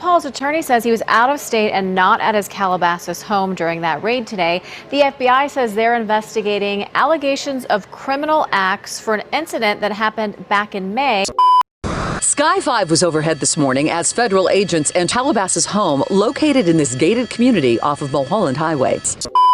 Paul's attorney says he was out of state and not at his Calabasas home during that raid today. The FBI says they're investigating allegations of criminal acts for an incident that happened back in May. Sky 5 was overhead this morning as federal agents enter Calabasas' home located in this gated community off of Mulholland Highway.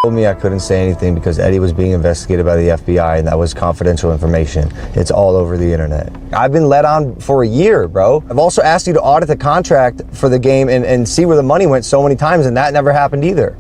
Told me I couldn't say anything because Eddie was being investigated by the FBI and that was confidential information. It's all over the internet. I've been let on for a year, bro. I've also asked you to audit the contract for the game and see where the money went so many times, and that never happened either.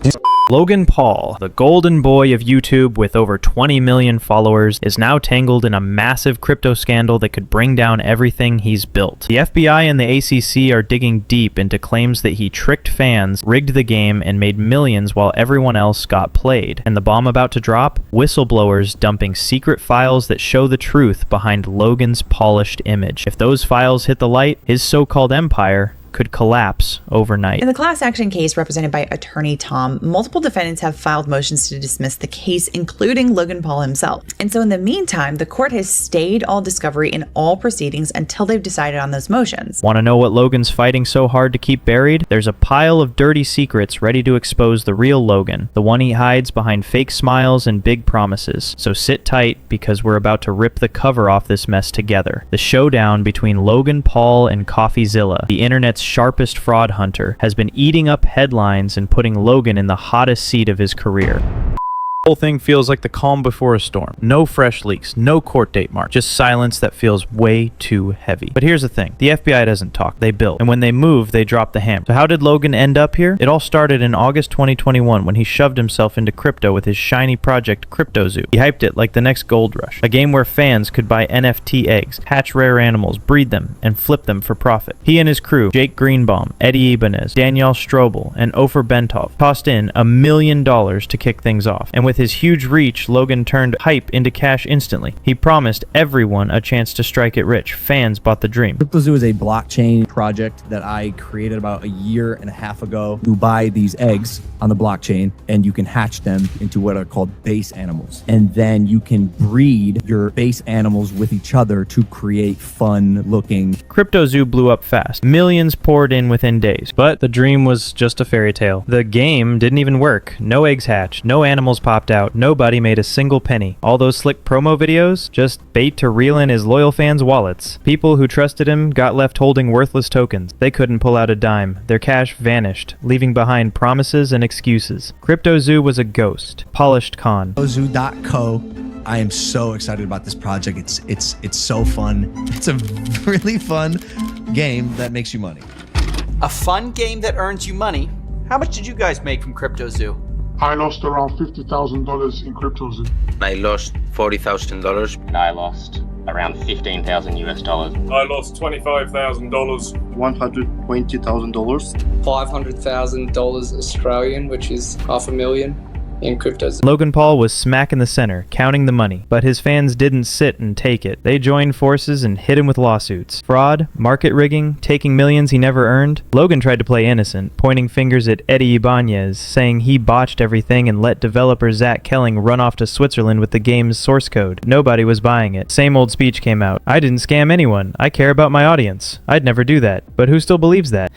Logan Paul, the golden boy of YouTube with over 20 million followers, is now tangled in a massive crypto scandal that could bring down everything he's built. The FBI and the ACC are digging deep into claims that he tricked fans, rigged the game, and made millions while everyone else got played. And the bomb about to drop? Whistleblowers dumping secret files that show the truth behind Logan's polished image. If those files hit the light, his so-called empire could collapse overnight. In the class action case represented by attorney Tom, multiple defendants have filed motions to dismiss the case, including Logan Paul himself. And so in the meantime, the court has stayed all discovery in all proceedings until they've decided on those motions. Want to know what Logan's fighting so hard to keep buried? There's a pile of dirty secrets ready to expose the real Logan, the one he hides behind fake smiles and big promises. So sit tight, because we're about to rip the cover off this mess together. The showdown between Logan Paul and Coffeezilla, the internet's sharpest fraud hunter, has been eating up headlines and putting Logan in the hottest seat of his career. The whole thing feels like the calm before a storm. No fresh leaks, no court date mark, just silence that feels way too heavy. But here's the thing, the FBI doesn't talk, they build. And when they move, they drop the hammer. So how did Logan end up here? It all started in August 2021 when he shoved himself into crypto with his shiny project CryptoZoo. He hyped it like the next gold rush, a game where fans could buy NFT eggs, hatch rare animals, breed them, and flip them for profit. He and his crew, Jake Greenbaum, Eddie Ibanez, Danielle Strobel, and Ofer Bentov, tossed in $1 million to kick things off. And with his huge reach, Logan turned hype into cash instantly. He promised everyone a chance to strike it rich. Fans bought the dream. CryptoZoo is a blockchain project that I created about a year and a half ago. You buy these eggs on the blockchain and you can hatch them into what are called base animals. And then you can breed your base animals with each other to create fun looking. CryptoZoo blew up fast. Millions poured in within days. But the dream was just a fairy tale. The game didn't even work. No eggs hatched. No animals popped out. Nobody made a single penny. All those slick promo videos? Just bait to reel in his loyal fans' wallets. People who trusted him got left holding worthless tokens. They couldn't pull out a dime. Their cash vanished, leaving behind promises and excuses. CryptoZoo was a ghost. Polished con. CryptoZoo.co. I am so excited about this project. It's so fun. It's a really fun game that makes you money. A fun game that earns you money? How much did you guys make from CryptoZoo? I lost around $50,000 in CryptoZoo. I lost $40,000. And I lost around 15,000 US dollars. I lost $25,000. $120,000. $500,000 Australian, which is $500,000 in CryptoZoo. Logan Paul was smack in the center, counting the money, but his fans didn't sit and take it. They joined forces and hit him with lawsuits. Fraud, market rigging, taking millions he never earned. Logan tried to play innocent, pointing fingers at Eddie Ibanez, saying he botched everything and let developer Zach Kelling run off to Switzerland with the game's source code. Nobody was buying it. Same old speech came out. I didn't scam anyone. I care about my audience. I'd never do that. But who still believes that?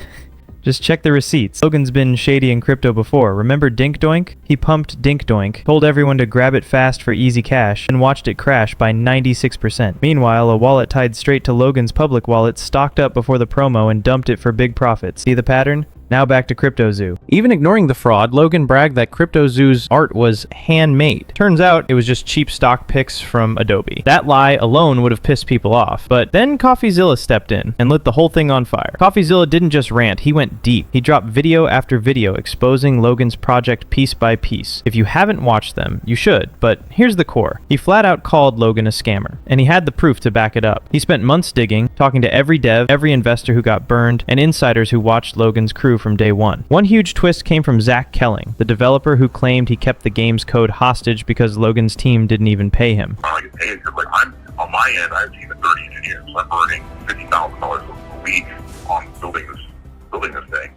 Just check the receipts. Logan's been shady in crypto before. Remember Dink Doink? He pumped Dink Doink, told everyone to grab it fast for easy cash, and watched it crash by 96%. Meanwhile, a wallet tied straight to Logan's public wallet stocked up before the promo and dumped it for big profits. See the pattern? Now back to CryptoZoo. Even ignoring the fraud, Logan bragged that CryptoZoo's art was handmade. Turns out it was just cheap stock pics from Adobe. That lie alone would have pissed people off. But then Coffeezilla stepped in and lit the whole thing on fire. Coffeezilla didn't just rant, he went deep. He dropped video after video exposing Logan's project piece by piece. If you haven't watched them, you should, but here's the core. He flat out called Logan a scammer, and he had the proof to back it up. He spent months digging, talking to every dev, every investor who got burned, and insiders who watched Logan's crew from day one. One huge twist came from Zach Kelling, the developer who claimed he kept the game's code hostage because Logan's team didn't even pay him. I get paid because, I'm on my end. I have a team of 30 engineers. So I'm earning $50,000 a week on building this thing.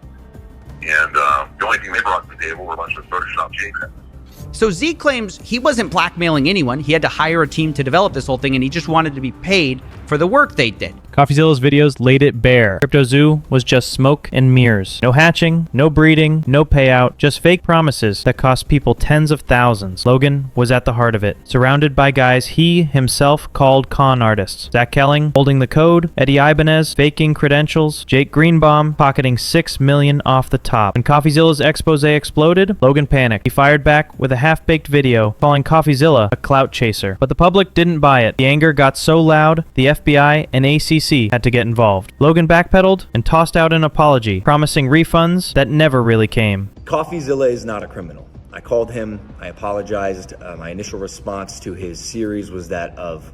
And the only thing they brought to the table were a bunch of Photoshop JPEGs. So Z claims he wasn't blackmailing anyone. He had to hire a team to develop this whole thing, and he just wanted to be paid for the work they did. Coffeezilla's videos laid it bare. CryptoZoo was just smoke and mirrors. No hatching, no breeding, no payout, just fake promises that cost people tens of thousands. Logan was at the heart of it, surrounded by guys he himself called con artists. Zach Kelling holding the code, Eddie Ibanez faking credentials, Jake Greenbaum pocketing $6 million off the top. When Coffeezilla's expose exploded, Logan panicked. He fired back with a half-baked video calling Coffeezilla a clout chaser. But the public didn't buy it. The anger got so loud, the FBI and ACC had to get involved. Logan backpedaled and tossed out an apology, promising refunds that never really came. Coffeezilla is not a criminal. I called him, I apologized. My initial response to his series was that of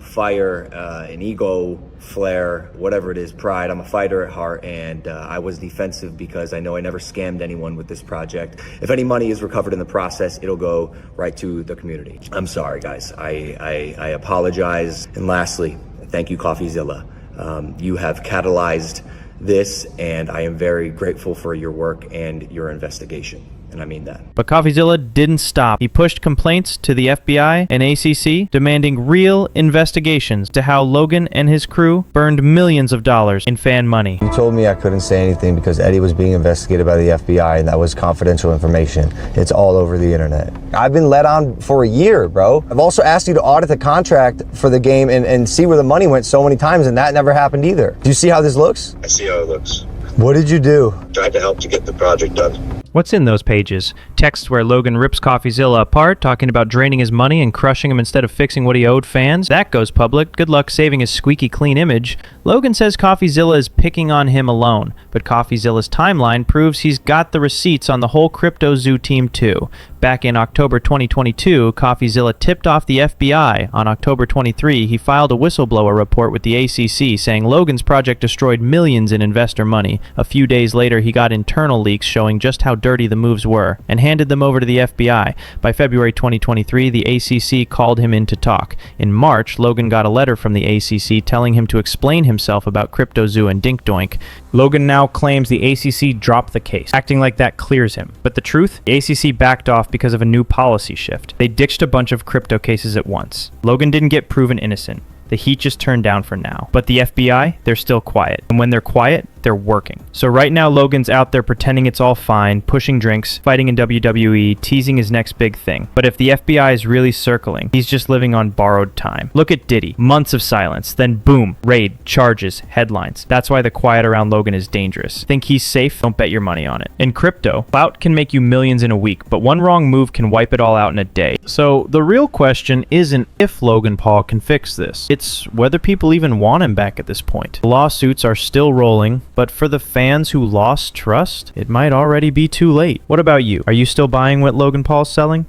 fire, an ego flare, whatever it is, pride. I'm a fighter at heart, and I was defensive because I know I never scammed anyone with this project. If any money is recovered in the process, it'll go right to the community. I'm sorry, guys. I apologize. And lastly, thank you, Coffeezilla. You have catalyzed this, and I am very grateful for your work and your investigation. And I mean that. But Coffeezilla didn't stop. He pushed complaints to the FBI and ACC, demanding real investigations to how Logan and his crew burned millions of dollars in fan money. You told me I couldn't say anything because Eddie was being investigated by the FBI, and that was confidential information. It's all over the internet. I've been let on for a year, bro. I've also asked you to audit the contract for the game and see where the money went so many times, and that never happened either. Do you see how this looks? I see how it looks. What did you do? Tried to help to get the project done. What's in those pages? Texts where Logan rips Coffeezilla apart, talking about draining his money and crushing him instead of fixing what he owed fans. That goes public. Good luck saving his squeaky clean image. Logan says Coffeezilla is picking on him alone, but Coffeezilla's timeline proves he's got the receipts on the whole CryptoZoo team too. Back in October 2022, Coffeezilla tipped off the FBI. On October 23, he filed a whistleblower report with the ACC saying Logan's project destroyed millions in investor money. A few days later, he got internal leaks showing just how dirty the moves were and handed them over to the FBI. By February 2023, the ACC called him in to talk. In March, Logan got a letter from the ACC telling him to explain himself about CryptoZoo and Dink Doink. Logan now claims the ACC dropped the case, acting like that clears him. But the truth? The ACC backed off because of a new policy shift. They ditched a bunch of crypto cases at once. Logan didn't get proven innocent. The heat just turned down for now. But the FBI, they're still quiet. And when they're quiet, they're working. So right now, Logan's out there pretending it's all fine, pushing drinks, fighting in WWE, teasing his next big thing. But if the FBI is really circling, he's just living on borrowed time. Look at Diddy. Months of silence, then boom, raid, charges, headlines. That's why the quiet around Logan is dangerous. Think he's safe? Don't bet your money on it. In crypto, clout can make you millions in a week, but one wrong move can wipe it all out in a day. So the real question isn't if Logan Paul can fix this. It's whether people even want him back at this point. The lawsuits are still rolling, but for the fans who lost trust, it might already be too late. What about you? Are you still buying what Logan Paul's selling?